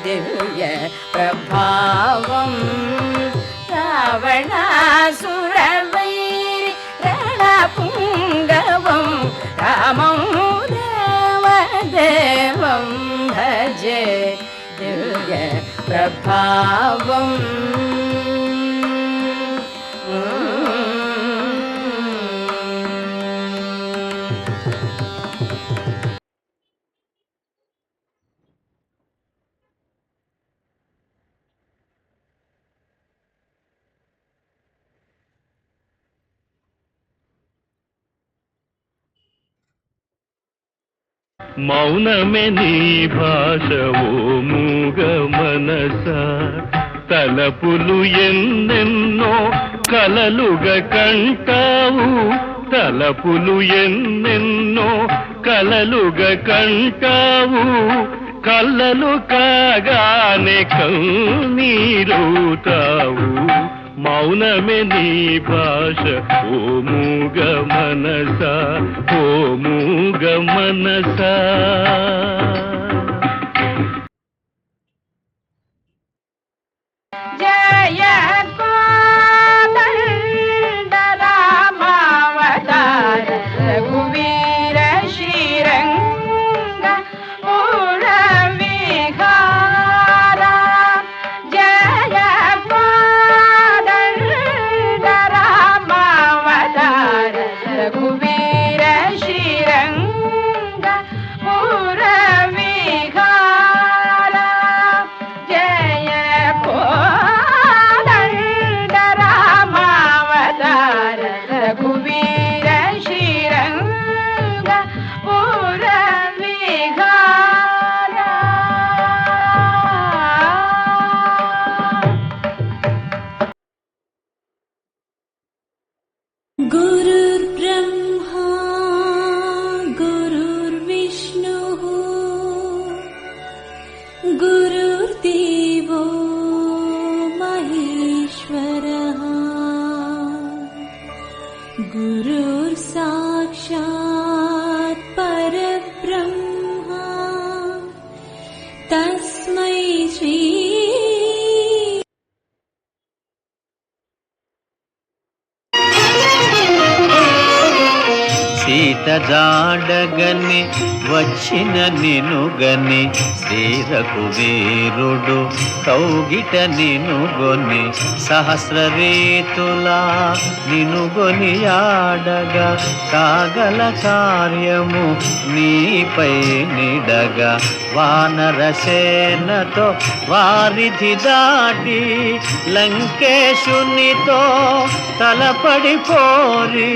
దివ్య ప్రభావం రావణాసురవైరి రణపుంగవం రామం దేవదేవం భజే దివ్య ప్రభావం మౌనమే నీ భాష ఓ మూగ మనస తలపులు ఎన్నెన్నో కలలుగా కంటావు తలపులు ఎన్నెన్నో కలలుగా కంటావు కళ్ళలు కాగానే కన్నీరవుతావు మౌనమే నీ భాష ఓ మూగ మనస ఓ మూగ మనస జయ కోదండ రామావతార రఘువీర శ్రీరంగ మూల విహార జయ కోదండ రామావతార రఘువీర శ్రీరంగ మూల విహార జయ కోదండ రామావతార రఘువీర శ్రీరంగ మూల విహార गुरुर्ब्रह्मा गुरुर्विष्णुः गुरुर्देवो महेश्वरः गुरुर्साक्षात् परब्रह्मा तस्मै श्री సీత జాడగని వచ్చిన నినుగని శ్రీరఘువీరుడు కౌగిట నినుగొని సహస్రరీతులా నినుగొని ఆడగా కాగల కార్యము నీపై నిడగా వానరసేనతో వారిధి దాటి లంకేశునితో తలపడి పోరి